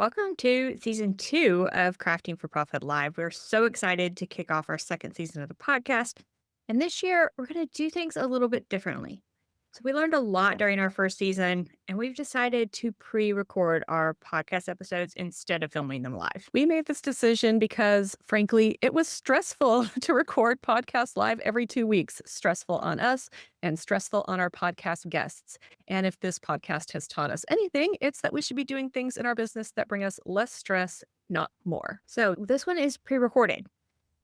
Welcome to season 2 of Crafting for Profit Live. We're so excited to kick off our second season of the podcast. And this year, we're going to do things a little bit differently. So, we learned a lot during our first season, and we've decided to pre record our podcast episodes instead of filming them live. We made this decision because, frankly, it was stressful to record podcasts live every 2 weeks. Stressful on us and stressful on our podcast guests. And if this podcast has taught us anything, it's that we should be doing things in our business that bring us less stress, not more. So, this one is pre recorded.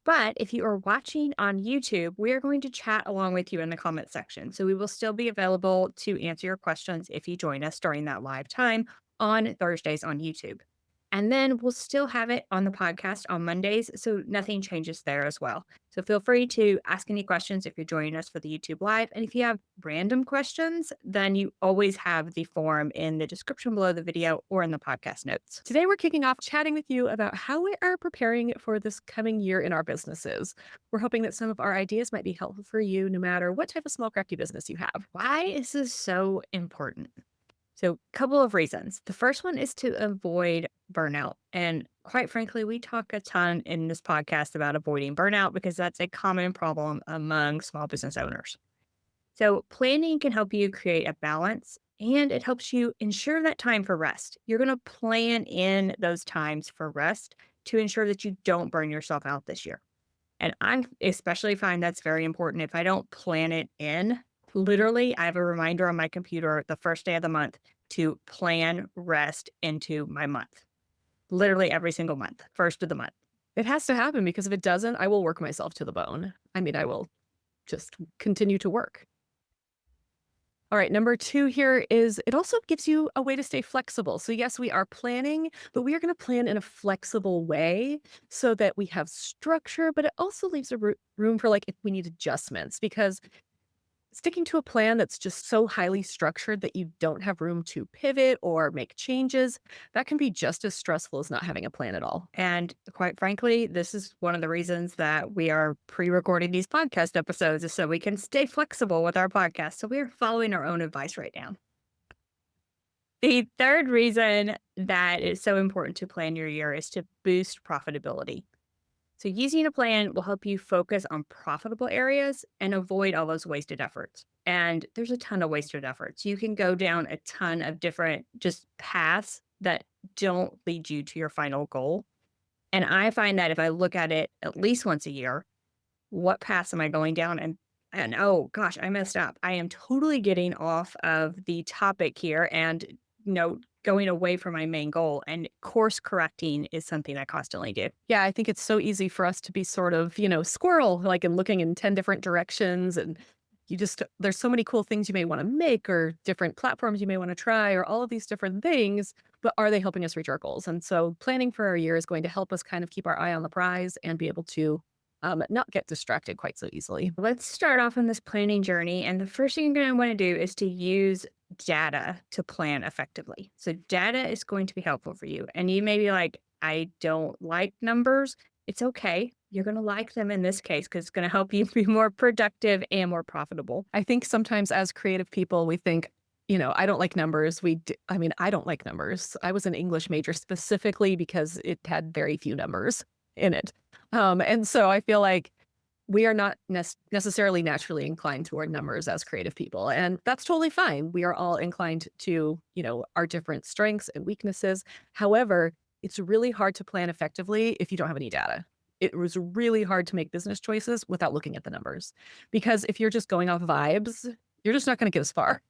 But if you are watching on YouTube, we are going to chat along with you in the comment section. So we will still be available to answer your questions if you join us during that live time on Thursdays on YouTube. And then we'll still have it on the podcast on Mondays. So nothing changes there as well. So feel free to ask any questions if you're joining us for the YouTube Live. And if you have random questions, then you always have the form in the description below the video or in the podcast notes. Today, we're kicking off chatting with you about how we are preparing for this coming year in our businesses. We're hoping that some of our ideas might be helpful for you no matter what type of small crafty business you have. Why is this so important? So, a couple of reasons. The first one is to avoid burnout. And quite frankly, we talk a ton in this podcast about avoiding burnout because that's a common problem among small business owners. So, planning can help you create a balance and it helps you ensure that time for rest. You're going to plan in those times for rest to ensure that you don't burn yourself out this year. And I especially find that's very important. If I don't plan it in, literally, I have a reminder on my computer the first day of the month to plan rest into my month. Literally every single month, first of the month. It has to happen because if it doesn't, I will work myself to the bone. I will just continue to work. All right, number 2 here is it also gives you a way to stay flexible. So, yes, we are planning, but we are going to plan in a flexible way so that we have structure, but it also leaves a room for like if we need adjustments because sticking to a plan that's just so highly structured that you don't have room to pivot or make changes, that can be just as stressful as not having a plan at all. And quite frankly, this is one of the reasons that we are pre recording these podcast episodes is so we can stay flexible with our podcast. So we are following our own advice right now. The third reason that it's so important to plan your year is to boost profitability. So, using a plan will help you focus on profitable areas and avoid all those wasted efforts. And there's a ton of wasted efforts. You can go down a ton of different just paths that don't lead you to your final goal. And I find that if I look at it at least once a year, what paths am I going down? And oh gosh, I messed up. I am totally getting off of the topic here and going away from my main goal, and course correcting is something I constantly do. Yeah, I think it's so easy for us to be sort of, squirrel, like and looking in 10 different directions. And there's so many cool things you may want to make or different platforms you may want to try or all of these different things. But are they helping us reach our goals? And so planning for our year is going to help us kind of keep our eye on the prize and be able to not get distracted quite so easily. Let's start off on this planning journey. And the first thing you're going to want to do is to use data to plan effectively. So, data is going to be helpful for you. And you may be like, I don't like numbers. It's okay. You're going to like them in this case because it's going to help you be more productive and more profitable. I think sometimes as creative people, we think, I don't like numbers. I don't like numbers. I was an English major specifically because it had very few numbers in it. And so I feel like we are not necessarily naturally inclined toward numbers as creative people. And that's totally fine. We are all inclined to, our different strengths and weaknesses. However, it's really hard to plan effectively if you don't have any data. It was really hard to make business choices without looking at the numbers. Because if you're just going off vibes, you're just not going to get as far.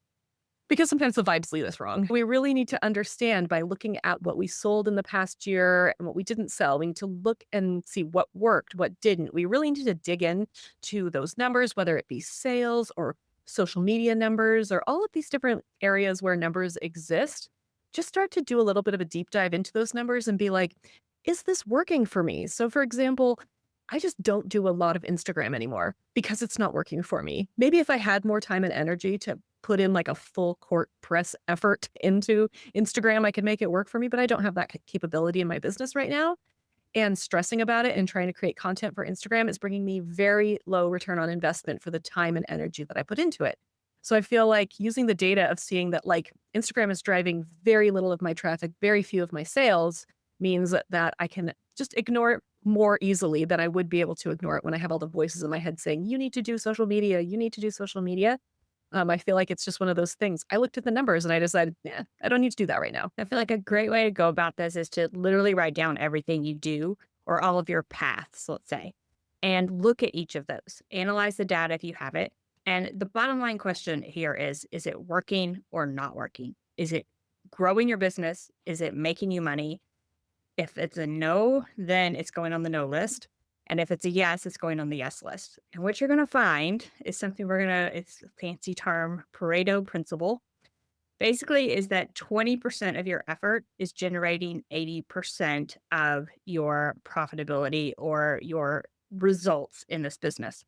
Because sometimes the vibes lead us wrong. We really need to understand by looking at what we sold in the past year and what we didn't sell. We need to look and see what worked, what didn't. We really need to dig in to those numbers, whether it be sales or social media numbers or all of these different areas where numbers exist. Just start to do a little bit of a deep dive into those numbers and be like, is this working for me? So for example, I just don't do a lot of Instagram anymore because it's not working for me. Maybe if I had more time and energy to put in like a full court press effort into Instagram, I could make it work for me, but I don't have that capability in my business right now. And stressing about it and trying to create content for Instagram is bringing me very low return on investment for the time and energy that I put into it. So I feel like using the data of seeing that like Instagram is driving very little of my traffic, very few of my sales means that I can just ignore it more easily than I would be able to ignore it when I have all the voices in my head saying, you need to do social media, you need to do social media. I feel like it's just one of those things. I looked at the numbers and I decided, yeah, I don't need to do that right now. I feel like a great way to go about this is to literally write down everything you do or all of your paths, let's say, and look at each of those. Analyze the data if you have it. And the bottom line question here is it working or not working? Is it growing your business? Is it making you money? If it's a no, then it's going on the no list. And if it's a yes, it's going on the yes list. And what you're going to find is something it's a fancy term, Pareto principle. Basically, is that 20% of your effort is generating 80% of your profitability or your results in this business.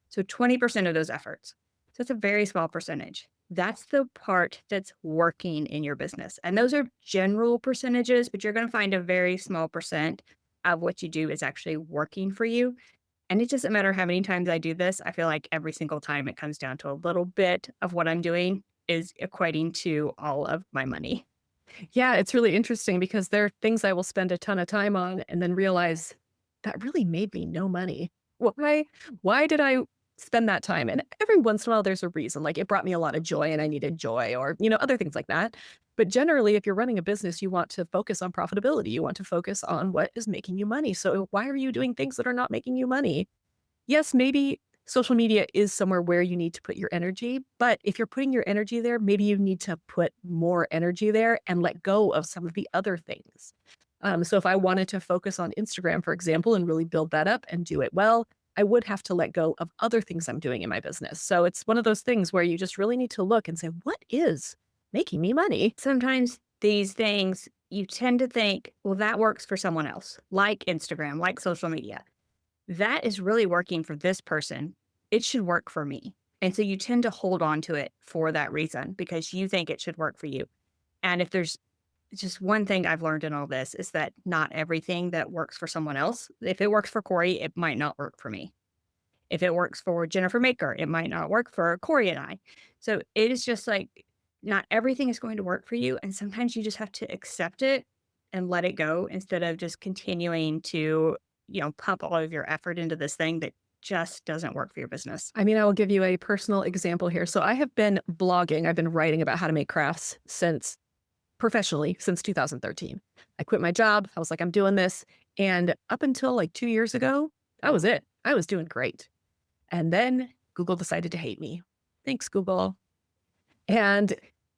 So 20% of those efforts. So it's a very small percentage. That's the part that's working in your business. And those are general percentages, but you're going to find a very small percent of what you do is actually working for you. And it doesn't matter how many times I do this. I feel like every single time it comes down to a little bit of what I'm doing is equating to all of my money. Yeah, it's really interesting because there are things I will spend a ton of time on and then realize that really made me no money. Why? Why did I spend that time? And every once in a while, there's a reason. Like it brought me a lot of joy and I needed joy or, other things like that. But generally, if you're running a business, you want to focus on profitability. You want to focus on what is making you money. So why are you doing things that are not making you money? Yes, maybe social media is somewhere where you need to put your energy, but if you're putting your energy there, maybe you need to put more energy there and let go of some of the other things. So if I wanted to focus on Instagram, for example, and really build that up and do it well, I would have to let go of other things I'm doing in my business. So it's one of those things where you just really need to look and say, what is making me money? Sometimes these things you tend to think, well, that works for someone else, like Instagram, like social media. That is really working for this person. It should work for me. And so you tend to hold on to it for that reason because you think it should work for you. And if there's just one thing I've learned in all this is that not everything that works for someone else, if it works for Corey, it might not work for me. If it works for Jennifer Maker, it might not work for Corey and I. So it is just like not everything is going to work for you. And sometimes you just have to accept it and let it go instead of just continuing to, pump all of your effort into this thing that just doesn't work for your business. I mean, I will give you a personal example here. So I have been blogging, I've been writing about how to make crafts since professionally since 2013. I quit my job. I was like, I'm doing this. And up until like 2 years ago, that was it. I was doing great. And then Google decided to hate me. Thanks, Google. And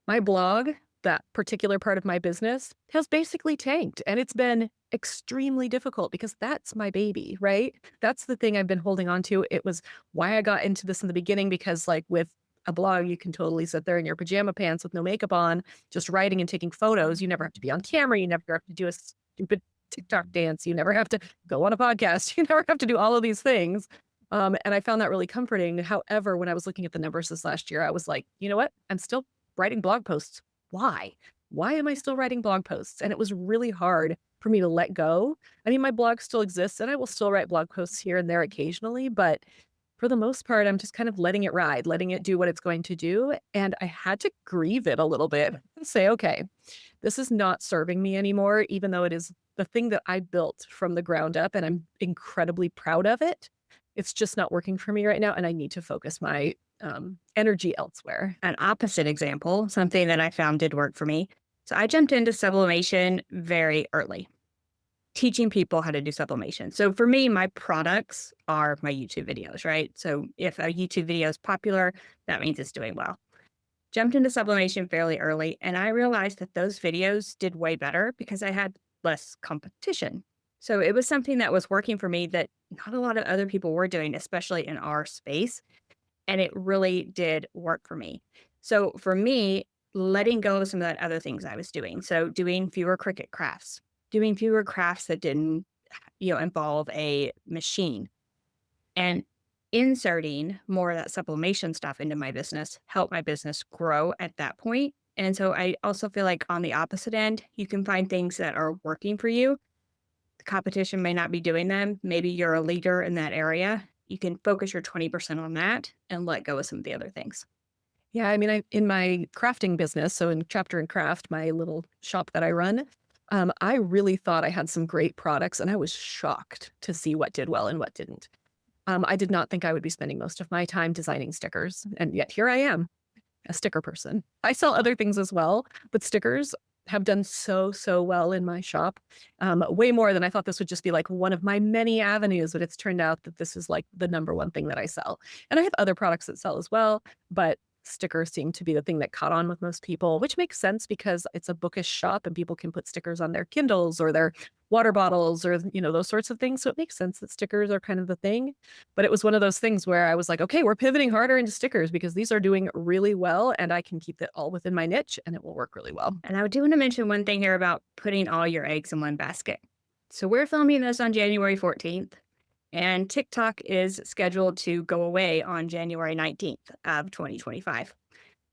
my blog, that particular part of my business, has basically tanked. And it's been extremely difficult because that's my baby, right? That's the thing I've been holding on to. It was why I got into this in the beginning because, like, with a blog, you can totally sit there in your pajama pants with no makeup on, just writing and taking photos. You never have to be on camera. You never have to do a stupid TikTok dance. You never have to go on a podcast. You never have to do all of these things. And I found that really comforting. However, when I was looking at the numbers this last year, I was like, you know what? I'm still writing blog posts. Why? Why am I still writing blog posts? And it was really hard for me to let go. I mean, my blog still exists and I will still write blog posts here and there occasionally, but for the most part, I'm just kind of letting it ride, letting it do what it's going to do. And I had to grieve it a little bit and say, okay, this is not serving me anymore, even though it is the thing that I built from the ground up and I'm incredibly proud of it. It's just not working for me right now. And I need to focus my energy elsewhere. An opposite example, something that I found did work for me. So I jumped into sublimation very early, teaching people how to do sublimation. So for me, my products are my YouTube videos, right? So if a YouTube video is popular, that means it's doing well. Jumped into sublimation fairly early, and I realized that those videos did way better because I had less competition. So it was something that was working for me that not a lot of other people were doing, especially in our space. And it really did work for me. So for me, letting go of some of that other things I was doing. So doing fewer cricket crafts, doing fewer crafts that didn't, involve a machine and inserting more of that sublimation stuff into my business helped my business grow at that point. And so I also feel like on the opposite end, you can find things that are working for you. The competition may not be doing them. Maybe you're a leader in that area. You can focus your 20% on that and let go of some of the other things. Yeah, I mean, in my crafting business, so in Chapter and Craft, my little shop that I run, I really thought I had some great products, and I was shocked to see what did well and what didn't. I did not think I would be spending most of my time designing stickers, and yet here I am, a sticker person. I sell other things as well, but stickers have done so well in my shop, way more than I thought this would just be like one of my many avenues, but it's turned out that this is like the number one thing that I sell. And I have other products that sell as well, but stickers seem to be the thing that caught on with most people, which makes sense because it's a bookish shop and people can put stickers on their Kindles or their water bottles or, those sorts of things. So it makes sense that stickers are kind of the thing. But it was one of those things where I was like, okay, we're pivoting harder into stickers because these are doing really well and I can keep it all within my niche and it will work really well. And I do want to mention one thing here about putting all your eggs in one basket. So we're filming this on January 14th, and TikTok is scheduled to go away on January 19th of 2025.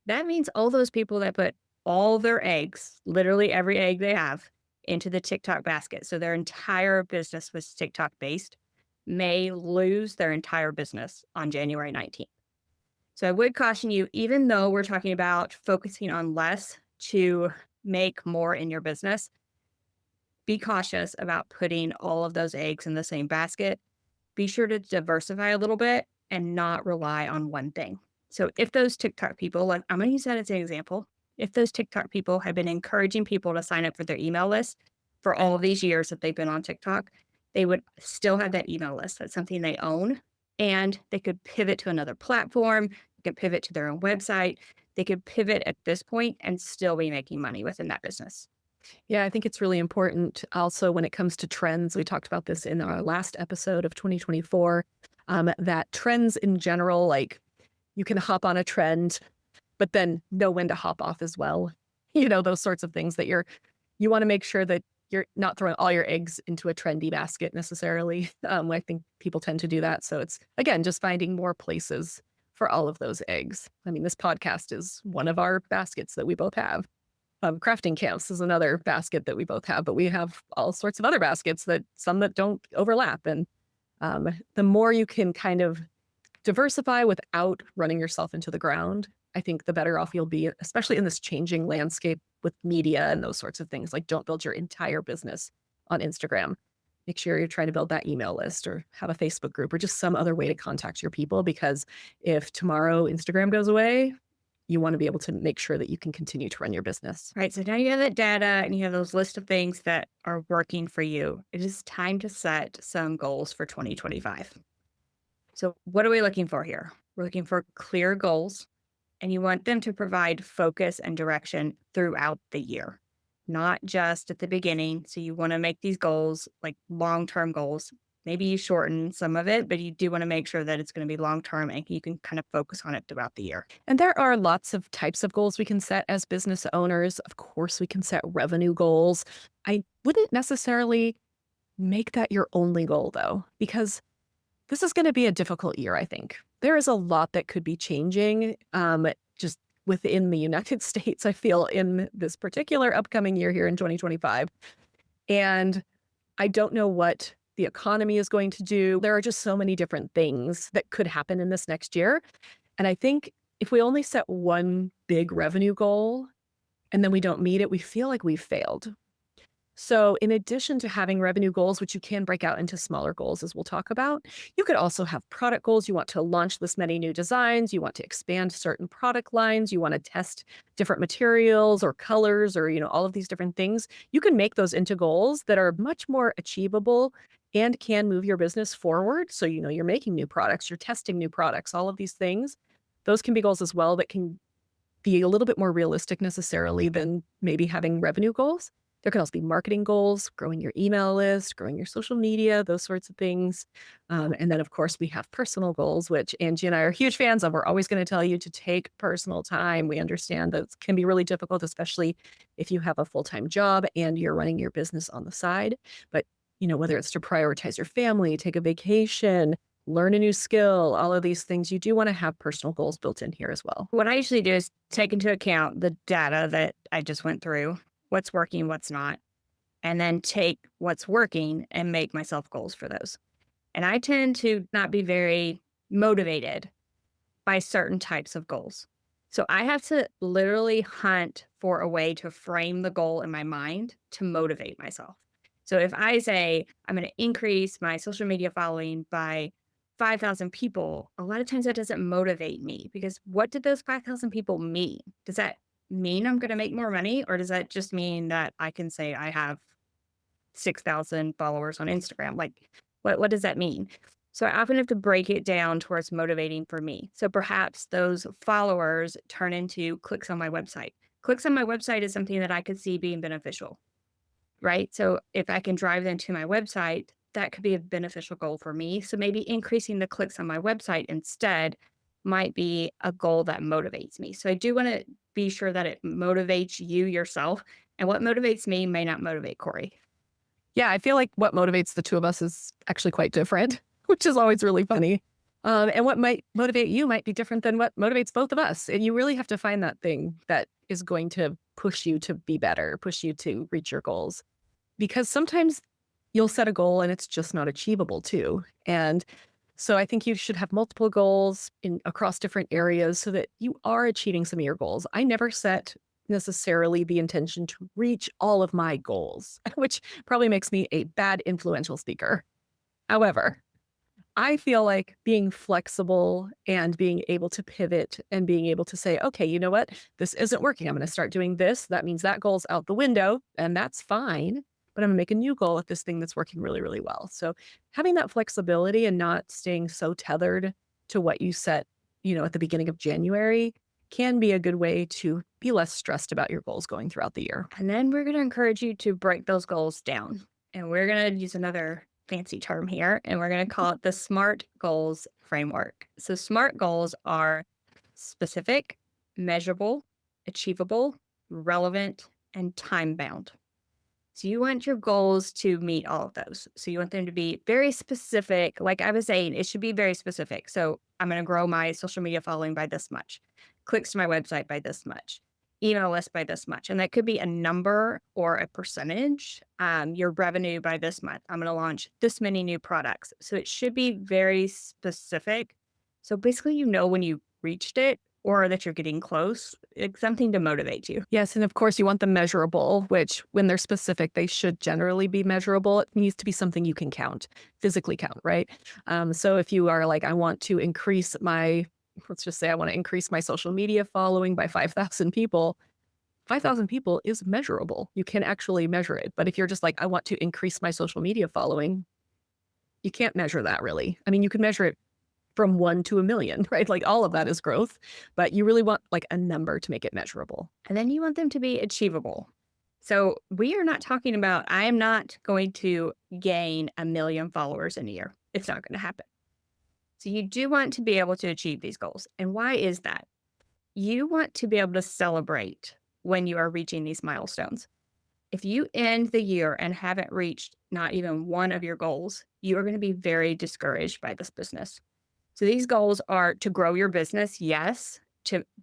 That means all those people that put all their eggs, literally every egg they have, into the TikTok basket, so their entire business was TikTok based, may lose their entire business on January 19th. So I would caution you, even though we're talking about focusing on less to make more in your business, be cautious about putting all of those eggs in the same basket. Be sure to diversify a little bit and not rely on one thing. So if those TikTok people, like I'm going to use that as an example, if those TikTok people have been encouraging people to sign up for their email list for all of these years that they've been on TikTok, they would still have that email list. That's something they own, and they could pivot to another platform. They could pivot to their own website. They could pivot at this point and still be making money within that business. Yeah, I think it's really important also when it comes to trends. We talked about this in our last episode of 2024, that trends in general, like you can hop on a trend, but then know when to hop off as well. Those sorts of things that you want to make sure that you're not throwing all your eggs into a trendy basket necessarily. I think people tend to do that. So it's, again, just finding more places for all of those eggs. I mean, this podcast is one of our baskets that we both have. Crafting camps is another basket that we both have, but we have all sorts of other baskets that some that don't overlap. And the more you can kind of diversify without running yourself into the ground, I think the better off you'll be, especially in this changing landscape with media and those sorts of things. Like, don't build your entire business on Instagram. Make sure you're trying to build that email list or have a Facebook group or just some other way to contact your people. Because if tomorrow Instagram goes away, you want to be able to make sure that you can continue to run your business. Right. So now you have that data and you have those list of things that are working for you. It is time to set some goals for 2025. So, what are we looking for here? We're looking for clear goals, and you want them to provide focus and direction throughout the year, not just at the beginning. So, you want to make these goals like long term goals. Maybe you shorten some of it, but you do want to make sure that it's going to be long term and you can kind of focus on it throughout the year. And there are lots of types of goals we can set as business owners. Of course, we can set revenue goals. I wouldn't necessarily make that your only goal, though, because this is going to be a difficult year, I think. There is a lot that could be changing just within the United States, I feel, in this particular upcoming year here in 2025. And I don't know what the economy is going to do. There are just so many different things that could happen in this next year. And I think if we only set one big revenue goal and then we don't meet it, we feel like we've failed. So in addition to having revenue goals, which you can break out into smaller goals, as we'll talk about, you could also have product goals. You want to launch this many new designs. You want to expand certain product lines. You want to test different materials or colors or, all of these different things. You can make those into goals that are much more achievable and can move your business forward. So, you're making new products, you're testing new products, all of these things. Those can be goals as well that can be a little bit more realistic necessarily than maybe having revenue goals. There can also be marketing goals, growing your email list, growing your social media, those sorts of things. And then, of course, we have personal goals, which Angie and I are huge fans of. We're always going to tell you to take personal time. We understand that it can be really difficult, especially if you have a full-time job and you're running your business on the side. But, whether it's to prioritize your family, take a vacation, learn a new skill, all of these things, you do want to have personal goals built in here as well. What I usually do is take into account the data that I just went through, what's working, what's not, and then take what's working and make myself goals for those. And I tend to not be very motivated by certain types of goals. So I have to literally hunt for a way to frame the goal in my mind to motivate myself. So if I say I'm going to increase my social media following by 5,000 people, a lot of times that doesn't motivate me because what did those 5,000 people mean? Does that mean I'm going to make more money, or does that just mean that I can say I have 6,000 followers on Instagram? Like, what does that mean? So I often have to break it down towards motivating for me. So perhaps those followers turn into clicks on my website. Clicks on my website is something that I could see being beneficial, right? So if I can drive them to my website, that could be a beneficial goal for me. So maybe increasing the clicks on my website instead might be a goal that motivates me. So I do want to be sure that it motivates you yourself. And what motivates me may not motivate Corey. Yeah, I feel like what motivates the two of us is actually quite different, which is always really funny. And what might motivate you might be different than what motivates both of us. And you really have to find that thing that is going to push you to be better, push you to reach your goals. Because sometimes you'll set a goal and it's just not achievable too. And so I think you should have multiple goals in across different areas so that you are achieving some of your goals. I never set necessarily the intention to reach all of my goals, which probably makes me a bad influential speaker. However, I feel like being flexible and being able to pivot and being able to say, okay, you know what? This isn't working. I'm going to start doing this. That means that goal's out the window, and that's fine. But I'm going to make a new goal at this thing that's working really, really well. So having that flexibility and not staying so tethered to what you set, at the beginning of January can be a good way to be less stressed about your goals going throughout the year. And then we're going to encourage you to break those goals down. And we're going to use another fancy term here, and we're going to call it the SMART goals framework. So, SMART goals are specific, measurable, achievable, relevant, and time bound. So you want your goals to meet all of those. So you want them to be very specific. Like I was saying, it should be very specific. So I'm going to grow my social media following by this much, clicks to my website by this much, email list by this much. And that could be a number or a percentage, your revenue by this month. I'm going to launch this many new products. So it should be very specific. So basically, when you reached it or that you're getting close, it's something to motivate you. Yes, and of course you want them measurable, which when they're specific, they should generally be measurable. It needs to be something you can count, physically count, right? So if you are like, I want to increase my, let's just say I want to increase my social media following by 5,000 people. 5,000 people is measurable. You can actually measure it. But if you're just like, I want to increase my social media following, you can't measure that really. I mean, you can measure it from 1 to a million, right? Like all of that is growth, but you really want like a number to make it measurable. And then you want them to be achievable. So we are not talking about, I am not going to gain 1 million followers in a year. It's not going to happen. So you do want to be able to achieve these goals. And why is that? You want to be able to celebrate when you are reaching these milestones. If you end the year and haven't reached not even one of your goals, you are going to be very discouraged by this business. So these goals are to grow your business, yes,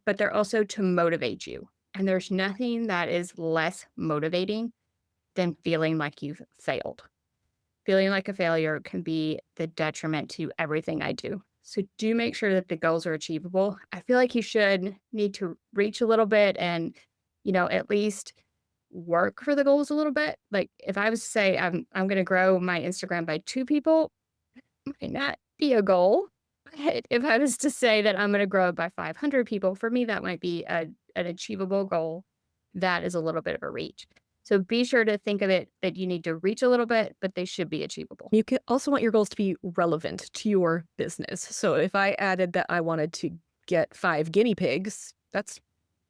but they're also to motivate you. And there's nothing that is less motivating than feeling like you've failed. Feeling like a failure can be the detriment to everything I do. So do make sure that the goals are achievable. I feel like you should need to reach a little bit and, at least work for the goals a little bit. Like if I was to say I'm going to grow my Instagram by 2 people, might not be a goal. But if I was to say that I'm going to grow it by 500 people, for me, that might be an achievable goal. That is a little bit of a reach. So be sure to think of it that you need to reach a little bit, but they should be achievable. You can also want your goals to be relevant to your business. So if I added that I wanted to get 5 guinea pigs, that's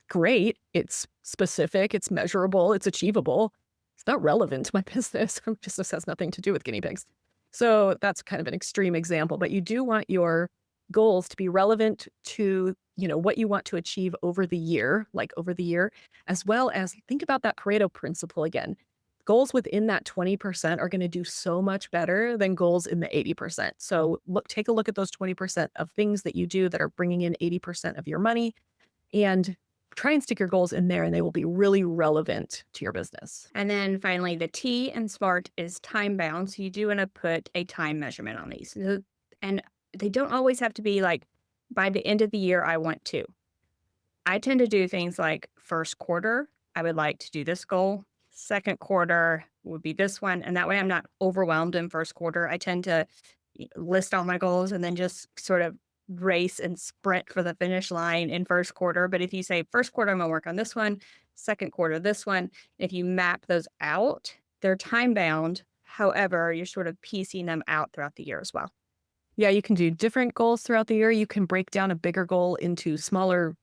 great. It's specific, it's measurable, it's achievable. It's not relevant to my business. It just has nothing to do with guinea pigs. So that's kind of an extreme example, but you do want your goals to be relevant to, what you want to achieve over the year, as well as think about that Pareto principle again. Goals within that 20% are going to do so much better than goals in the 80%. So take a look at those 20% of things that you do that are bringing in 80% of your money and try and stick your goals in there and they will be really relevant to your business. And then finally, the T in SMART is time bound. So you do want to put a time measurement on these. And they don't always have to be like by the end of the year, I want to. I tend to do things like first quarter, I would like to do this goal. Second quarter would be this one. And that way I'm not overwhelmed in first quarter. I tend to list all my goals and then just sort of race and sprint for the finish line in first quarter. But if you say first quarter, I'm going to work on this one, second quarter, this one, if you map those out, they're time bound. However, you're sort of piecing them out throughout the year as well. Yeah, you can do different goals throughout the year. You can break down a bigger goal into smaller,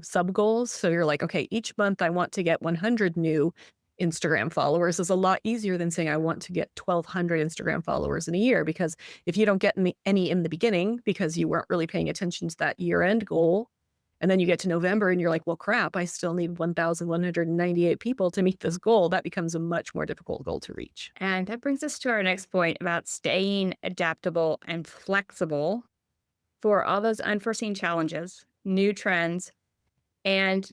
sub goals. So you're like, okay, each month I want to get 100 new Instagram followers is a lot easier than saying I want to get 1,200 Instagram followers in a year. Because if you don't get any in the beginning because you weren't really paying attention to that year end goal, and then you get to November and you're like, well, crap, I still need 1,198 people to meet this goal. That becomes a much more difficult goal to reach. And that brings us to our next point about staying adaptable and flexible for all those unforeseen challenges, new trends, and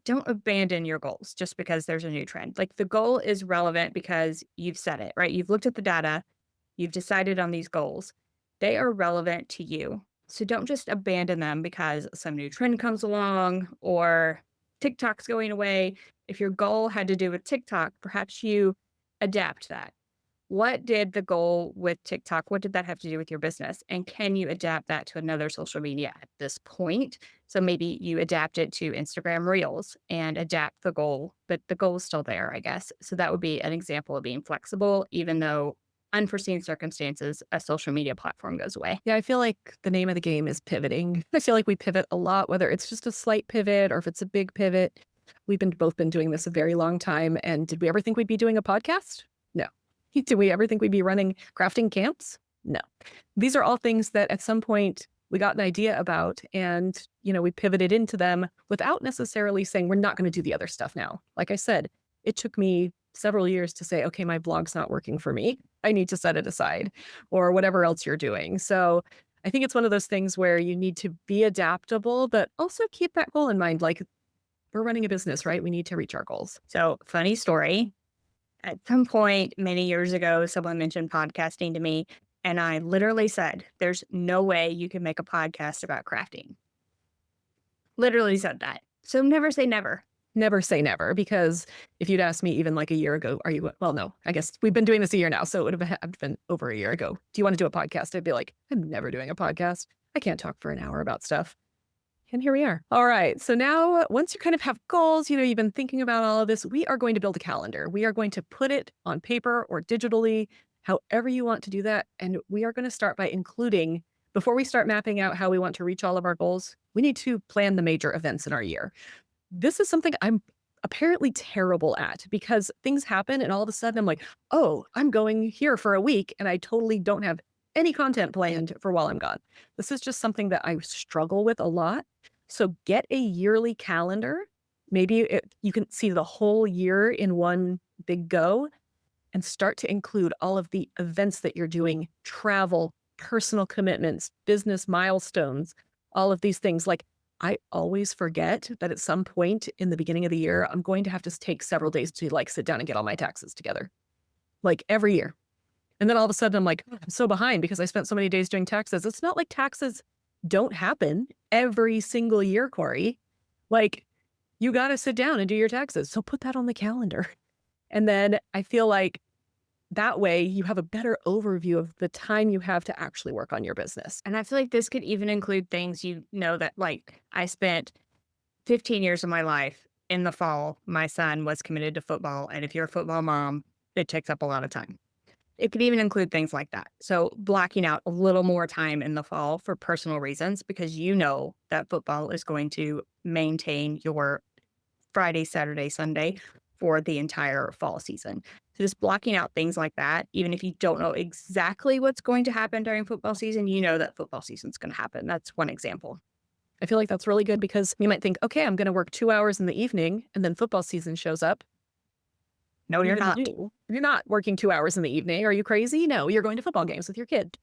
don't abandon your goals just because there's a new trend. Like the goal is relevant because you've set it, right? You've looked at the data, you've decided on these goals. They are relevant to you. So don't just abandon them because some new trend comes along or TikTok's going away. If your goal had to do with TikTok, perhaps you adapt that. What did the goal with TikTok, what did that have to do with your business? And can you adapt that to another social media at this point? So maybe you adapt it to Instagram Reels and adapt the goal, but the goal is still there, I guess. So that would be an example of being flexible, even though unforeseen circumstances, a social media platform goes away. Yeah, I feel like the name of the game is pivoting. I feel like we pivot a lot, whether it's just a slight pivot or if it's a big pivot. We've both been doing this a very long time. And did we ever think we'd be doing a podcast? No. Did we ever think we'd be running crafting camps? No. These are all things that at some point we got an idea about and, we pivoted into them without necessarily saying we're not going to do the other stuff now. Like I said, it took me several years to say, okay, my blog's not working for me. I need to set it aside or whatever else you're doing. So I think it's one of those things where you need to be adaptable, but also keep that goal in mind. Like we're running a business, right? We need to reach our goals. So, funny story. At some point many years ago, someone mentioned podcasting to me, and I literally said, there's no way you can make a podcast about crafting. Literally said that. So never say never. Never say never, because if you'd asked me even like a year ago, well, no, I guess we've been doing this a year now. So it would have been over a year ago. Do you want to do a podcast? I'd be like, I'm never doing a podcast. I can't talk for an hour about stuff. And here we are. All right. So now once you kind of have goals, you've been thinking about all of this, we are going to build a calendar. We are going to put it on paper or digitally, however you want to do that. And we are going to start by including, before we start mapping out how we want to reach all of our goals, we need to plan the major events in our year. This is something I'm apparently terrible at because things happen and all of a sudden I'm like, oh, I'm going here for a week and I totally don't have any content planned for while I'm gone. This is just something that I struggle with a lot. So get a yearly calendar. Maybe you can see the whole year in one big go and start to include all of the events that you're doing, travel, personal commitments, business milestones, all of these things. Like I always forget that at some point in the beginning of the year, I'm going to have to take several days to like sit down and get all my taxes together, like every year. And then all of a sudden I'm like, I'm so behind because I spent so many days doing taxes. It's not like taxes don't happen every single year, Corey. Like you got to sit down and do your taxes. So put that on the calendar. And then I feel like that way you have a better overview of the time you have to actually work on your business. And I feel like this could even include things that like I spent 15 years of my life in the fall. My son was committed to football. And if you're a football mom, it takes up a lot of time. It could even include things like that. So blocking out a little more time in the fall for personal reasons, because you know that football is going to maintain your Friday, Saturday, Sunday for the entire fall season. So just blocking out things like that, even if you don't know exactly what's going to happen during football season, you know that football season's going to happen. That's one example. I feel like that's really good because you might think, okay, I'm going to work 2 hours in the evening and then football season shows up. No, you're not. You're not working 2 hours in the evening. Are you crazy? No, you're going to football games with your kid.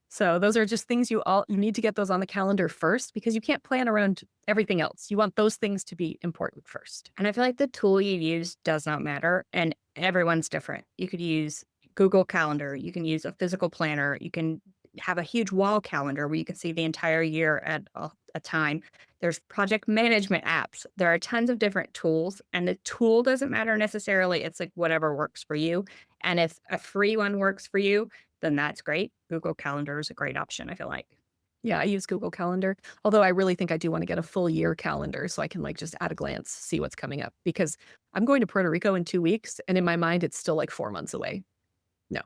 So those are just things you need to get those on the calendar first because you can't plan around everything else. You want those things to be important first. And I feel like the tool you use does not matter, and everyone's different. You could use Google Calendar. You can use a physical planner. You can have a huge wall calendar where you can see the entire year at a time. There's project management apps. There are tons of different tools, and the tool doesn't matter necessarily. It's like whatever works for you. And if a free one works for you, then that's great. Google Calendar is a great option, I feel like. Yeah, I use Google Calendar, although I really think I do wanna get a full year calendar so I can, like, just at a glance see what's coming up because I'm going to Puerto Rico in 2 weeks, and in my mind, it's still, like, 4 months away. No,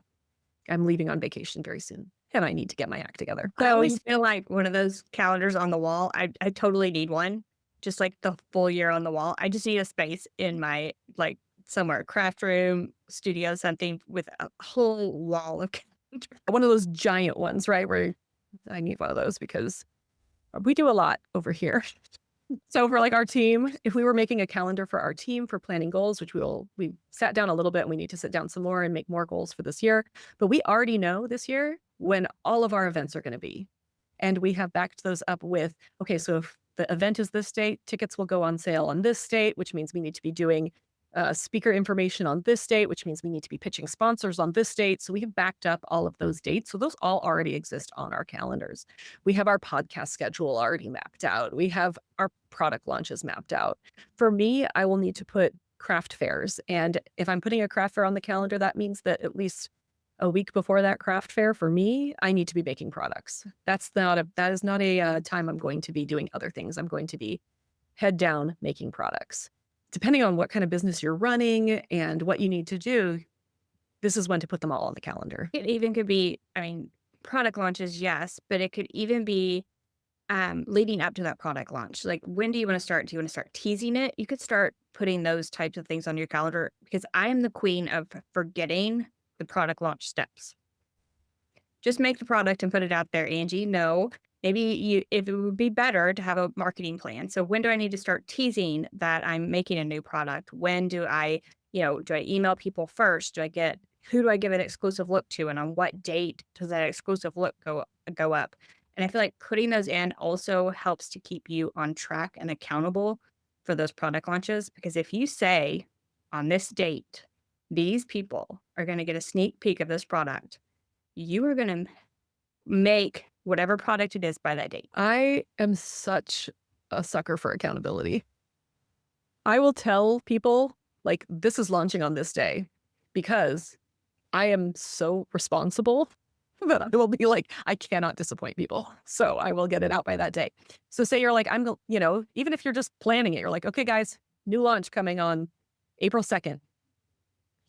I'm leaving on vacation very soon, and I need to get my act together. I So, always feel like one of those calendars on the wall. I totally need one, just like the full year on the wall. I just need a space in my like somewhere, craft room, studio, something with a whole wall of calendars. one of those giant ones, right, where I need one of those because we do a lot over here. So for like our team, if we were making a calendar for our team for planning goals, which we sat down a little bit and we need to sit down some more and make more goals for this year. But we already know this year when all of our events are going to be. And we have backed those up with, okay, so if the event is this date, tickets will go on sale on this date, which means we need to be doing speaker information on this date, which means we need to be pitching sponsors on this date. So we have backed up all of those dates. So those all already exist on our calendars. We have our podcast schedule already mapped out. We have our product launches mapped out. For me, I will need to put craft fairs. And if I'm putting a craft fair on the calendar, that means that at least a week before that craft fair for me, I need to be making products. That is not a time I'm going to be doing other things. I'm going to be head down making products. Depending on what kind of business you're running and what you need to do, this is when to put them all on the calendar. It even could be, I mean, product launches, yes, but it could even be leading up to that product launch. Like, when do you want to start? Do you want to start teasing it? You could start putting those types of things on your calendar because I am the queen of forgetting the product launch steps. Just make the product and put it out there, Angie. No, maybe if it would be better to have a marketing plan. So when do I need to start teasing that I'm making a new product? When do I, do I email people first? Who do I give an exclusive look to? And on what date does that exclusive look go up? And I feel like putting those in also helps to keep you on track and accountable for those product launches. Because if you say on this date, these people are going to get a sneak peek of this product, you are going to make whatever product it is by that date. I am such a sucker for accountability. I will tell people, like, this is launching on this day because I am so responsible that I will be like, I cannot disappoint people. So I will get it out by that day. So say you're like, even if you're just planning it, you're like, okay, guys, new launch coming on April 2nd.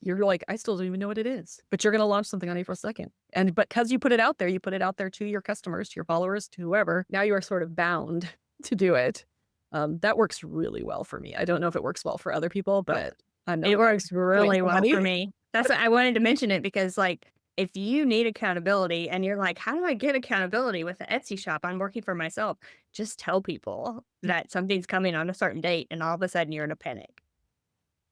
You're like, I still don't even know what it is, but you're going to launch something on April 2nd. And because you put it out there, you put it out there to your customers, to your followers, to whoever. Now you are sort of bound to do it. That works really well for me. I don't know if it works well for other people, but I know It works really well money. for me. That's what I wanted to mention it because, like, if you need accountability and you're like, how do I get accountability with the Etsy shop? I'm working for myself. Just tell people that something's coming on a certain date, and all of a sudden you're in a panic.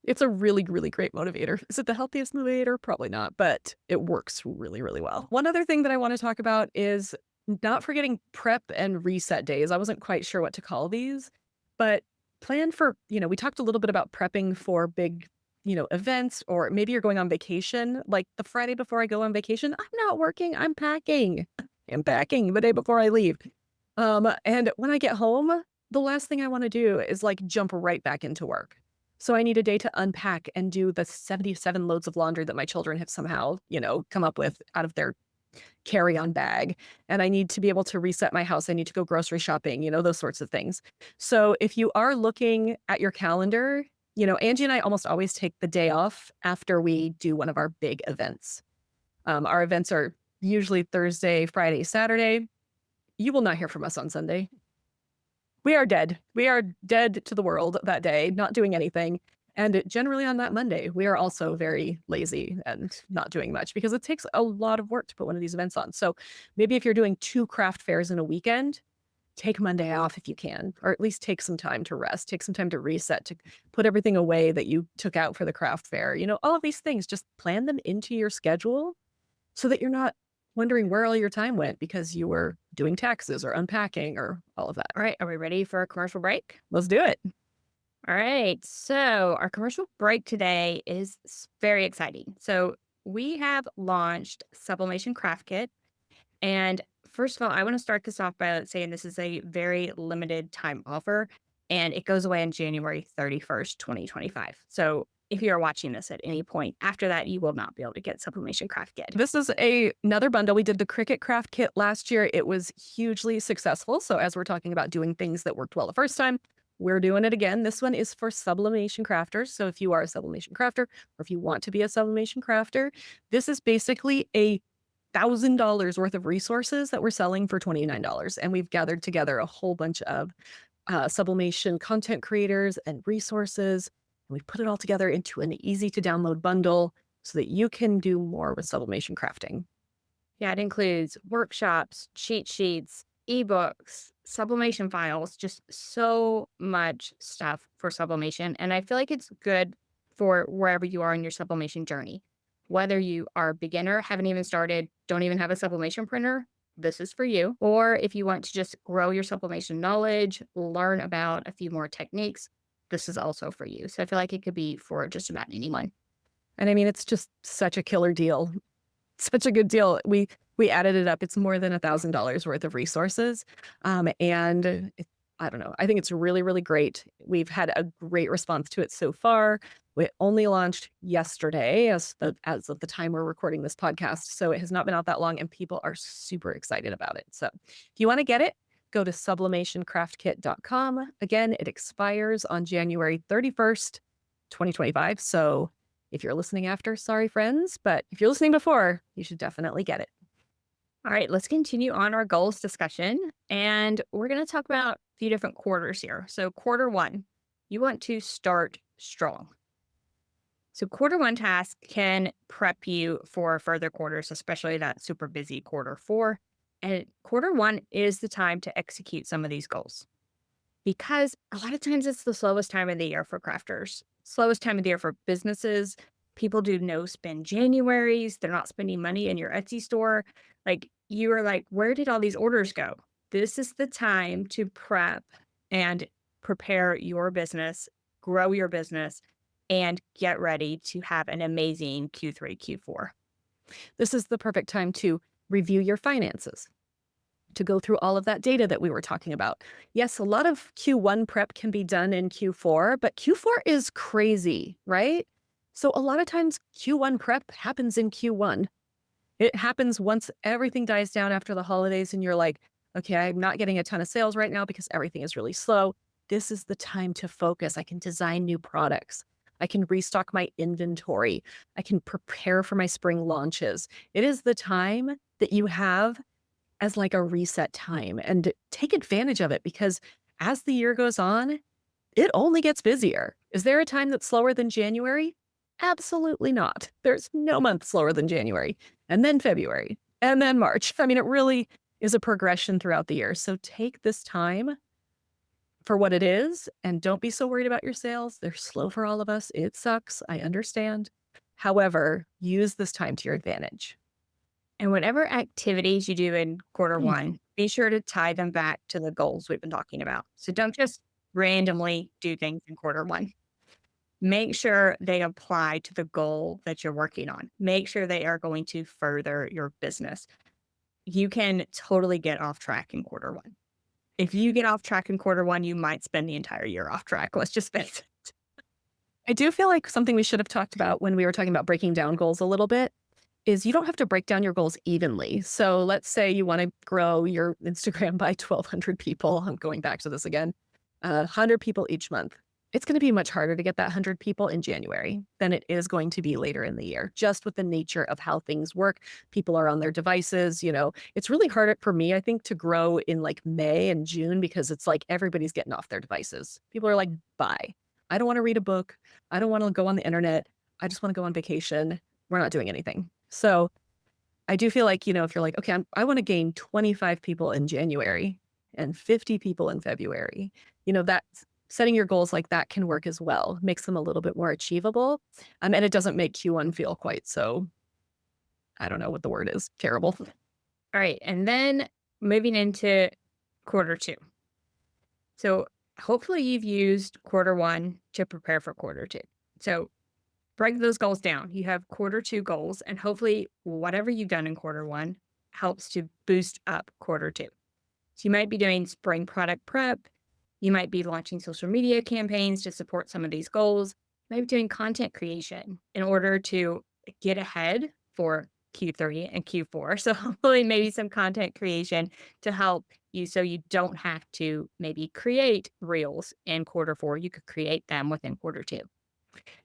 It's a really, really great motivator. Is it the healthiest motivator? Probably not, but it works really, really well. One other thing that I want to talk about is not forgetting prep and reset days. I wasn't quite sure what to call these, but plan for, we talked a little bit about prepping for big, events, or maybe you're going on vacation. Like the Friday before I go on vacation, I'm not working, I'm packing. I'm packing the day before I leave. And when I get home, the last thing I want to do is like jump right back into work. So I need a day to unpack and do the 77 loads of laundry that my children have somehow, come up with out of their carry-on bag. And I need to be able to reset my house. I need to go grocery shopping, those sorts of things. So if you are looking at your calendar, Angie and I almost always take the day off after we do one of our big events. Our events are usually Thursday, Friday, Saturday. You will not hear from us on Sunday. We are dead. We are dead to the world that day, not doing anything. And generally on that Monday, we are also very lazy and not doing much because it takes a lot of work to put one of these events on. So maybe if you're doing 2 craft fairs in a weekend, take Monday off if you can, or at least take some time to rest, take some time to reset, to put everything away that you took out for the craft fair. All of these things, just plan them into your schedule so that you're not wondering where all your time went because you were doing taxes or unpacking or all of that. All right. Are we ready for a commercial break? Let's do it. All right. So our commercial break today is very exciting. So we have launched Sublimation Craft Kit. And first of all, I want to start this off by saying this is a very limited time offer and it goes away on January 31st, 2025. So if you're watching this at any point after that, you will not be able to get Sublimation Craft Kit. This is another bundle. We did the Cricut Craft Kit last year. It was hugely successful. So as we're talking about doing things that worked well the first time, we're doing it again. This one is for sublimation crafters. So if you are a sublimation crafter or if you want to be a sublimation crafter, this is basically a $1,000 worth of resources that we're selling for $29. And we've gathered together a whole bunch of sublimation content creators and resources. And we've put it all together into an easy to download bundle so that you can do more with sublimation crafting. Yeah, it includes workshops, cheat sheets, ebooks, sublimation files, just so much stuff for sublimation. And I feel like it's good for wherever you are in your sublimation journey. Whether you are a beginner, haven't even started, don't even have a sublimation printer, this is for you. Or if you want to just grow your sublimation knowledge, learn about a few more techniques, this is also for you. So I feel like it could be for just about anyone. And I mean, it's just such a killer deal. Such a good deal. We added it up. It's more than $1,000 worth of resources. I don't know. I think it's really, really great. We've had a great response to it so far. We only launched yesterday as of the time we're recording this podcast. So it has not been out that long and people are super excited about it. So if you want to get it, go to sublimationcraftkit.com. Again, it expires on January 31st, 2025. So if you're listening after, sorry, friends, but if you're listening before, you should definitely get it. All right, let's continue on our goals discussion. And we're going to talk about a few different quarters here. So, quarter one, you want to start strong. So, quarter one task can prep you for further quarters, especially that super busy quarter four. And quarter one is the time to execute some of these goals because a lot of times it's the slowest time of the year for crafters, slowest time of the year for businesses. People do no spend Januaries. They're not spending money in your Etsy store. Like you are like, where did all these orders go? This is the time to prep and prepare your business, grow your business, and get ready to have an amazing Q3, Q4. This is the perfect time to review your finances, to go through all of that data that we were talking about. Yes, a lot of Q1 prep can be done in Q4, but Q4 is crazy, right? So a lot of times Q1 prep happens in Q1. It happens once everything dies down after the holidays and you're like, okay, I'm not getting a ton of sales right now because everything is really slow. This is the time to focus. I can design new products. I can restock my inventory. I can prepare for my spring launches. It is the time that you have as like a reset time and take advantage of it because as the year goes on, it only gets busier. Is there a time that's slower than January? Absolutely not. There's no month slower than January, and then February, and then March. I mean, it really is a progression throughout the year. So take this time for what it is and don't be so worried about your sales. They're slow for all of us. It sucks. I understand. However, use this time to your advantage. And whatever activities you do in quarter Mm. one, be sure to tie them back to the goals we've been talking about. So don't just randomly do things in quarter one. Make sure they apply to the goal that you're working on. Make sure they are going to further your business. You can totally get off track in quarter one. If you get off track in quarter one, you might spend the entire year off track. Let's just face it. I do feel like something we should have talked about when we were talking about breaking down goals a little bit is you don't have to break down your goals evenly. So let's say you want to grow your Instagram by 1,200 people. I'm going back to this again, 100 people each month. It's going to be much harder to get that 100 people in January than it is going to be later in the year, just with the nature of how things work. People are on their devices. It's really hard for me, I think, to grow in like May and June because it's like everybody's getting off their devices. People are like, bye. I don't want to read a book. I don't want to go on the internet. I just want to go on vacation. We're not doing anything. So I do feel like, if you're like, okay, I want to gain 25 people in January and 50 people in February, that's setting your goals like that can work as well, makes them a little bit more achievable. And it doesn't make Q1 feel quite so, I don't know what the word is, terrible. All right. And then moving into quarter two. So hopefully you've used quarter one to prepare for quarter two. So break those goals down. You have quarter two goals, and hopefully, whatever you've done in quarter one helps to boost up quarter two. So you might be doing spring product prep. You might be launching social media campaigns to support some of these goals. You might be doing content creation in order to get ahead for Q3 and Q4. So hopefully maybe some content creation to help you so you don't have to maybe create reels in quarter four. You could create them within quarter two.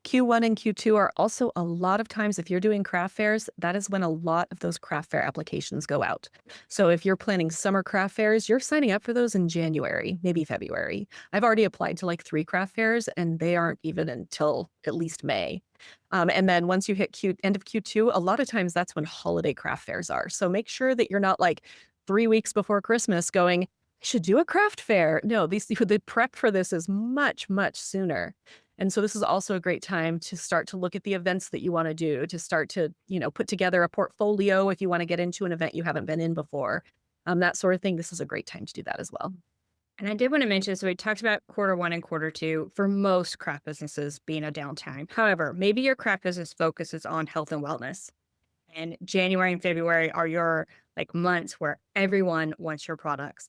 Q1 and Q2 are also a lot of times, if you're doing craft fairs, that is when a lot of those craft fair applications go out. So if you're planning summer craft fairs, you're signing up for those in January, maybe February. I've already applied to like 3 craft fairs and they aren't even until at least May. And then once you hit end of Q2, a lot of times that's when holiday craft fairs are. So make sure that you're not like 3 weeks before Christmas going, I should do a craft fair. No, the prep for this is much, much sooner. And so this is also a great time to start to look at the events that you want to do, to start to, put together a portfolio if you want to get into an event you haven't been in before. That sort of thing. This is a great time to do that as well. And I did want to mention, so we talked about quarter one and quarter two for most craft businesses being a downtime. However, maybe your craft business focuses on health and wellness. And January and February are your like months where everyone wants your products.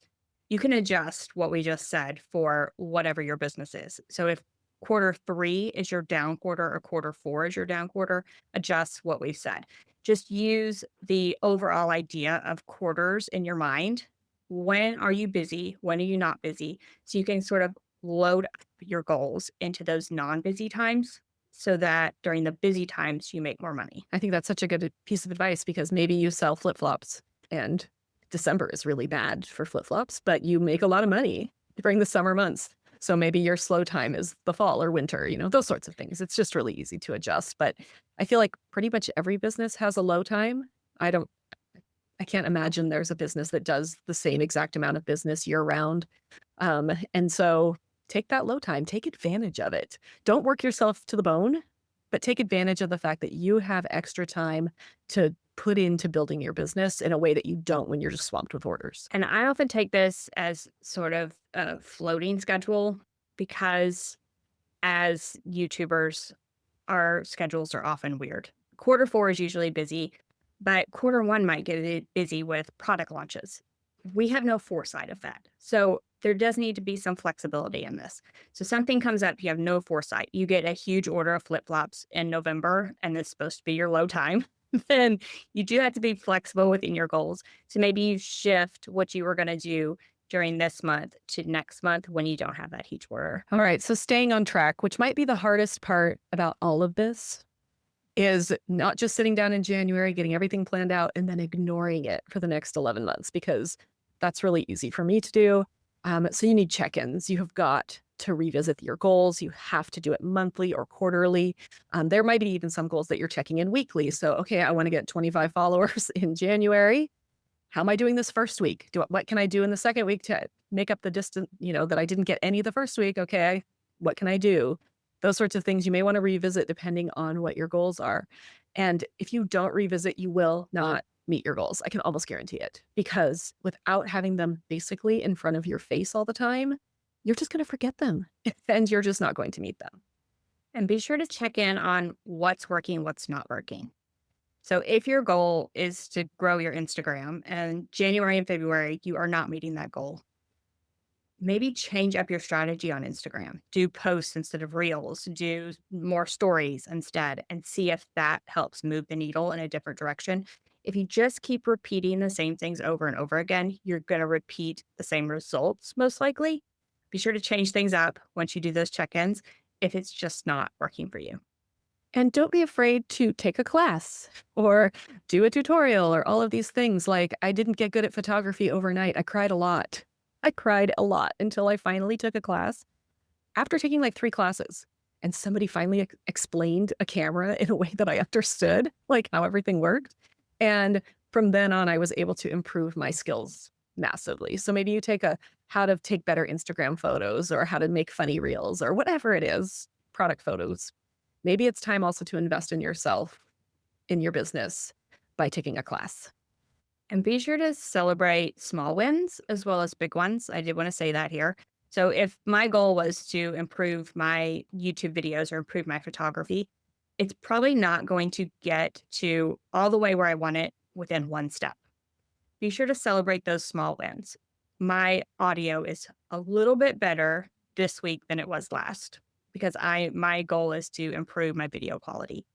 You can adjust what we just said for whatever your business is. So if quarter three is your down quarter or quarter four is your down quarter, adjust what we've said. Just use the overall idea of quarters in your mind. When are you busy? When are you not busy? So you can sort of load up your goals into those non busy times so that during the busy times you make more money. I think that's such a good piece of advice because maybe you sell flip flops and December is really bad for flip flops, but you make a lot of money during the summer months. So maybe your slow time is the fall or winter, those sorts of things. It's just really easy to adjust. But I feel like pretty much every business has a low time. I can't imagine there's a business that does the same exact amount of business year round. And so take that low time, take advantage of it. Don't work yourself to the bone, but take advantage of the fact that you have extra time to put into building your business in a way that you don't when you're just swamped with orders. And I often take this as sort of a floating schedule because as YouTubers, our schedules are often weird. Quarter four is usually busy, but quarter one might get busy with product launches. We have no foresight of that. So there does need to be some flexibility in this. So something comes up, you have no foresight. You get a huge order of flip flops in November, and it's supposed to be your low time. Then you do have to be flexible within your goals. So maybe you shift what you were going to do during this month to next month when you don't have that huge order. All right. So staying on track, which might be the hardest part about all of this, is not just sitting down in January, getting everything planned out, and then ignoring it for the next 11 months, because that's really easy for me to do. So you need check-ins. You have got to revisit your goals. You have to do it monthly or quarterly. There might be even some goals that you're checking in weekly. So, okay, I want to get 25 followers in January. How am I doing this first week? What can I do in the second week to make up the distance, that I didn't get any the first week? Okay, what can I do? Those sorts of things you may want to revisit depending on what your goals are. And if you don't revisit, you will not meet your goals. I can almost guarantee it, because without having them basically in front of your face all the time, you're just going to forget them and you're just not going to meet them. And be sure to check in on what's working, what's not working. So if your goal is to grow your Instagram and January and February, you are not meeting that goal, maybe change up your strategy on Instagram. Do posts instead of reels, do more stories instead, and see if that helps move the needle in a different direction. If you just keep repeating the same things over and over again, you're going to repeat the same results, most likely. Be sure to change things up once you do those check ins if it's just not working for you. And don't be afraid to take a class or do a tutorial or all of these things. Like, I didn't get good at photography overnight. I cried a lot. I cried a lot until I finally took a class. After taking like 3 classes, and somebody finally explained a camera in a way that I understood, like how everything worked. And from then on, I was able to improve my skills massively. So maybe you take how to take better Instagram photos or how to make funny reels or whatever it is, product photos. Maybe it's time also to invest in yourself, in your business, by taking a class. And be sure to celebrate small wins as well as big ones. I did want to say that here. So if my goal was to improve my YouTube videos or improve my photography, it's probably not going to get to all the way where I want it within one step. be sure to celebrate those small wins. My audio is a little bit better this week than it was last because my goal is to improve my video quality.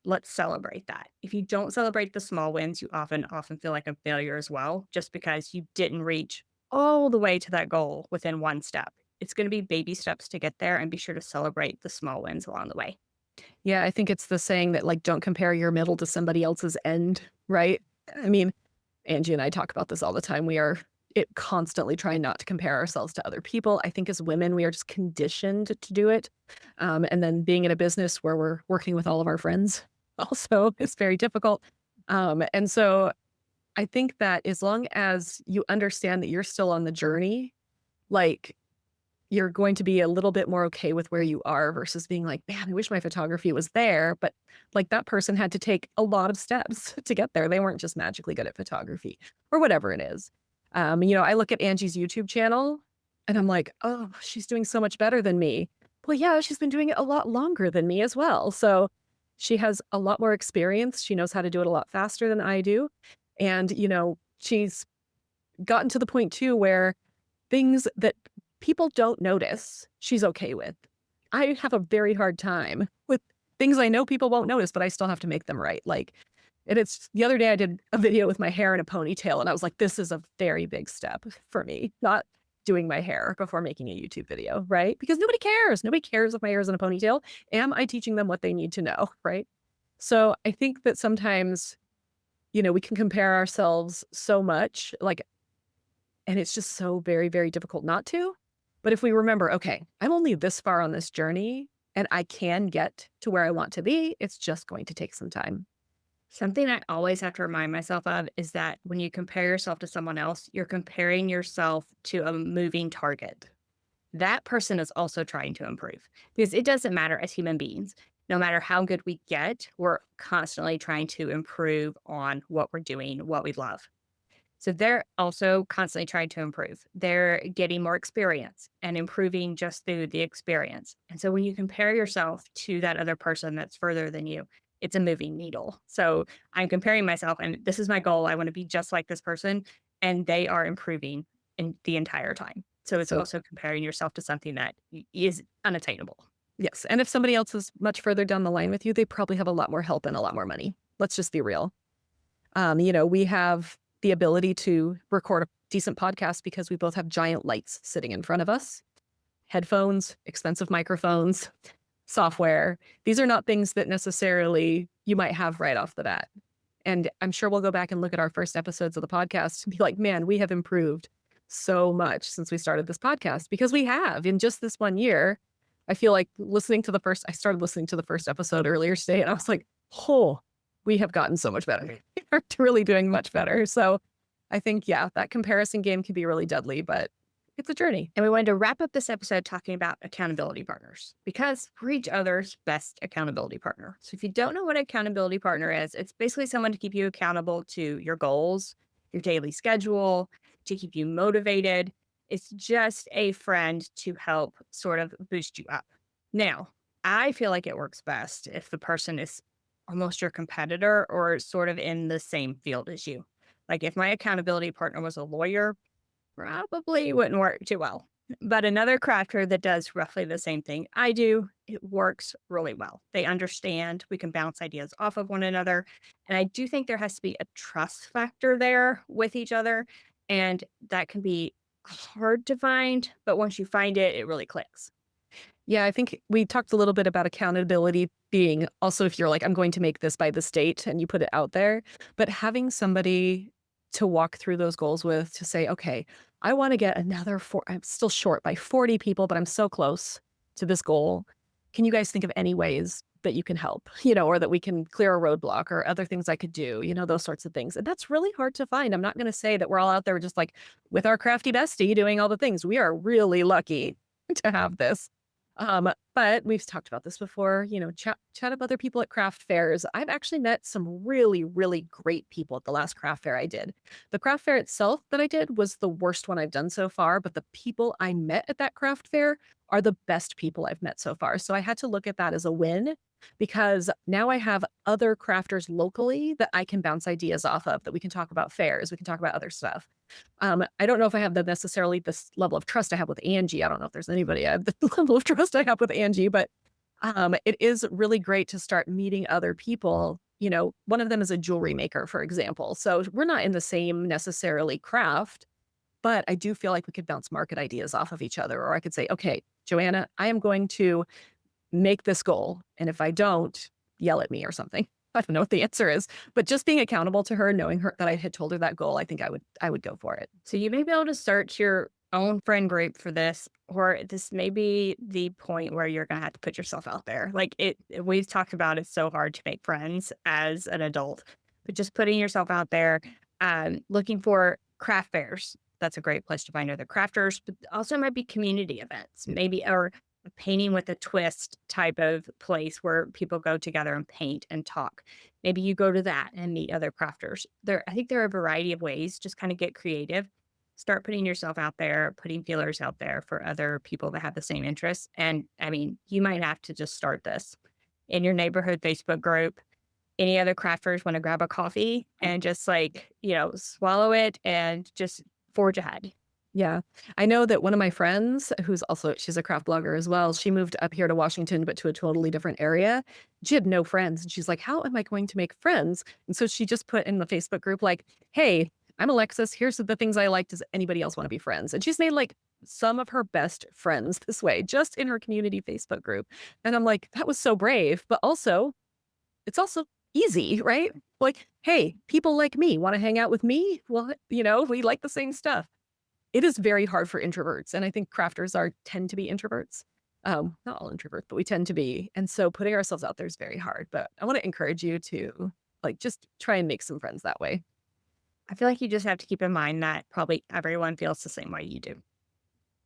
Let's celebrate that. If you don't celebrate the small wins, you often feel like a failure as well, just because you didn't reach all the way to that goal within one step. It's going to be baby steps to get there, and be sure to celebrate the small wins along the way. Yeah, I think it's the saying that, like, don't compare your middle to somebody else's end, right? I mean, Angie and I talk about this all the time. We are constantly trying not to compare ourselves to other people. I think as women, we are just conditioned to do it. And then being in a business where we're working with all of our friends also is very difficult. And so I think that as long as you understand that you're still on the journey, like, you're going to be a little bit more okay with where you are versus being like, man, I wish my photography was there. But like, that person had to take a lot of steps to get there. They weren't just magically good at photography or whatever it is. I look at Angie's YouTube channel and I'm like, oh, she's doing so much better than me. Well, yeah, she's been doing it a lot longer than me as well. So she has a lot more experience. She knows how to do it a lot faster than I do. And, she's gotten to the point too where things that people don't notice, she's okay with. I have a very hard time with things I know people won't notice, but I still have to make them right. Like, and it's the other day I did a video with my hair in a ponytail, and I was like, this is a very big step for me, not doing my hair before making a YouTube video, right? Because nobody cares. Nobody cares if my hair is in a ponytail. Am I teaching them what they need to know, right? So I think that sometimes, we can compare ourselves so much, like, and it's just so very, very difficult not to. But if we remember, okay, I'm only this far on this journey and I can get to where I want to be, it's just going to take some time. Something I always have to remind myself of is that when you compare yourself to someone else, you're comparing yourself to a moving target. That person is also trying to improve, because it doesn't matter as human beings. No matter how good we get, we're constantly trying to improve on what we're doing, what we love. So they're also constantly trying to improve. They're getting more experience and improving just through the experience. And so when you compare yourself to that other person that's further than you, it's a moving needle. So I'm comparing myself, and this is my goal. I want to be just like this person, and they are improving in the entire time. So it's So, also comparing yourself to something that is unattainable. yes. And if somebody else is much further down the line with you, they probably have a lot more help and a lot more money. Let's just be real. We have the ability to record a decent podcast because we both have giant lights sitting in front of us, headphones, expensive microphones, software. These are not things that necessarily you might have right off the bat. And I'm sure we'll go back and look at our first episodes of the podcast and be like, man, we have improved so much since we started this podcast, because we have in just this 1 year. I feel like I started listening to the first episode earlier today and I was like, oh, we have gotten so much better. We are really doing much better. So I think, yeah, that comparison game can be really deadly, but it's a journey. And we wanted to wrap up this episode talking about accountability partners, because we're each other's best accountability partner. So if you don't know what an accountability partner is, it's basically someone to keep you accountable to your goals, your daily schedule, to keep you motivated. It's just a friend to help sort of boost you up. Now, I feel like it works best if the person is almost your competitor or sort of in the same field as you. Like, if my accountability partner was a lawyer, probably wouldn't work too well. But another crafter that does roughly the same thing I do, it works really well. They understand, we can bounce ideas off of one another. And I do think there has to be a trust factor there with each other. And that can be hard to find, but once you find it, it really clicks. Yeah, I think we talked a little bit about accountability being also, if you're like, I'm going to make this by this date and you put it out there, but having somebody to walk through those goals with, to say, okay, I want to get I'm still short by 40 people, but I'm so close to this goal. Can you guys think of any ways that you can help, or that we can clear a roadblock or other things I could do, those sorts of things. And that's really hard to find. I'm not going to say that we're all out there just like with our crafty bestie doing all the things. We are really lucky to have this. But we've talked about this before, chat up other people at craft fairs. I've actually met some really, really great people at the last craft fair I did. The craft fair itself that I did was the worst one I've done so far, but the people I met at that craft fair are the best people I've met so far. So I had to look at that as a win because now I have other crafters locally that I can bounce ideas off of, that we can talk about fairs, we can talk about other stuff. I don't know if I have the necessarily this level of trust I have with Angie. I don't know if there's anybody I have the level of trust I have with Angie, but it is really great to start meeting other people. You know, one of them is a jewelry maker, for example. So we're not in the same necessarily craft, but I do feel like we could bounce market ideas off of each other. Or I could say, okay, Joanna, I am going to make this goal. And if I don't, yell at me or something. I don't know what the answer is, but just being accountable to her, knowing her that I had told her that goal, I think I would go for it. So you may be able to start your own friend group for this, or this may be the point where you're gonna have to put yourself out there. Like we've talked about it's so hard to make friends as an adult, but just putting yourself out there, looking for craft fairs. That's a great place to find other crafters, but also might be community events, maybe or a painting with a twist type of place where people go together and paint and talk. Maybe you go to that and meet other crafters. I think there are a variety of ways. Just kind of get creative. Start putting yourself out there, putting feelers out there for other people that have the same interests. And I mean, you might have to just start this in your neighborhood Facebook group. Any other crafters want to grab a coffee and just like, swallow it and just forge ahead. Yeah. I know that one of my friends, she's a craft blogger as well, she moved up here to Washington, but to a totally different area. She had no friends. And she's like, how am I going to make friends? And so she just put in the Facebook group, like, hey, I'm Alexis. Here's the things I like. Does anybody else want to be friends? And she's made like some of her best friends this way, just in her community Facebook group. And I'm like, that was so brave, but also it's also easy, right? Like, hey, people like me want to hang out with me. Well, we like the same stuff. It is very hard for introverts, and I think crafters tend to be introverts. Not all introverts, but we tend to be, and so putting ourselves out there is very hard, but I wanna encourage you to, like, just try and make some friends that way. I feel like you just have to keep in mind that probably everyone feels the same way you do.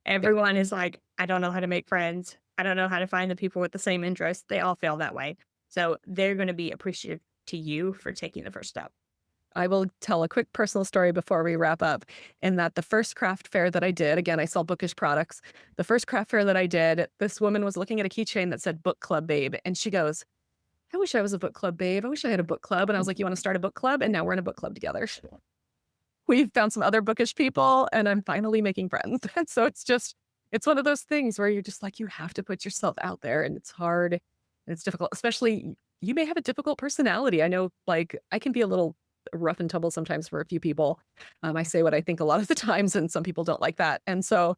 Yeah, Everyone is like, I don't know how to make friends. I don't know how to find the people with the same interests. They all feel that way. So they're going to be appreciative to you for taking the first step. I will tell a quick personal story before we wrap up, in that the first craft fair that I did, again, I sell bookish products. The first craft fair that I did, this woman was looking at a keychain that said "Book Club Babe," and she goes, "I wish I was a book club babe. I wish I had a book club." And I was like, "You wanna start a book club?" And now we're in a book club together. We've found some other bookish people, and I'm finally making friends. And so it's one of those things where you're just like, you have to put yourself out there, and it's hard, and it's difficult, especially you may have a difficult personality. I know, like, I can be a little rough and tumble sometimes for a few people. I say what I think a lot of the times, and some people don't like that. And so,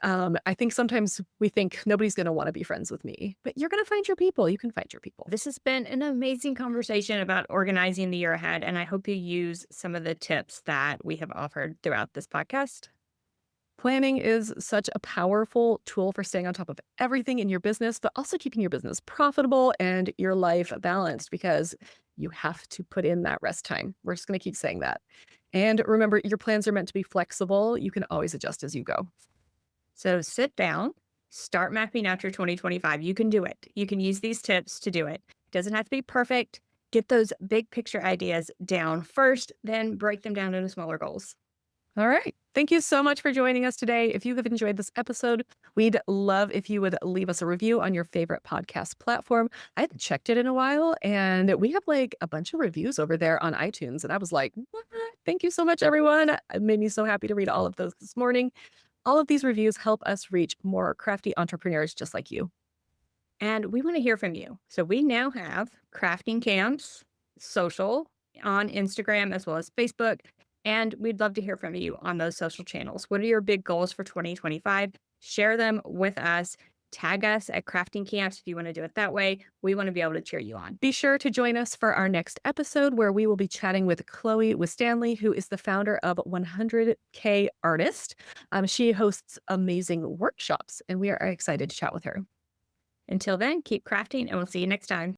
I think sometimes we think nobody's gonna wanna be friends with me, but you're gonna find your people. You can find your people. This has been an amazing conversation about organizing the year ahead. And I hope you use some of the tips that we have offered throughout this podcast. Planning is such a powerful tool for staying on top of everything in your business, but also keeping your business profitable and your life balanced, because you have to put in that rest time. We're just going to keep saying that. And remember, your plans are meant to be flexible. You can always adjust as you go. So sit down, start mapping out your 2025. You can do it. You can use these tips to do it. It doesn't have to be perfect. Get those big picture ideas down first, then break them down into smaller goals. All right. Thank you so much for joining us today. If you have enjoyed this episode, we'd love if you would leave us a review on your favorite podcast platform. I hadn't checked it in a while, and we have like a bunch of reviews over there on iTunes. And I was like, "What? Thank you so much, everyone." It made me so happy to read all of those this morning. All of these reviews help us reach more crafty entrepreneurs just like you. And we want to hear from you. So we now have crafting camps, social on Instagram as well as Facebook. And we'd love to hear from you on those social channels. What are your big goals for 2025? Share them with us. Tag us at crafting camps if you want to do it that way. We want to be able to cheer you on. Be sure to join us for our next episode, where we will be chatting with Chloe Stanley, who is the founder of 100K Artist. She hosts amazing workshops, and we are excited to chat with her. Until then, keep crafting and we'll see you next time.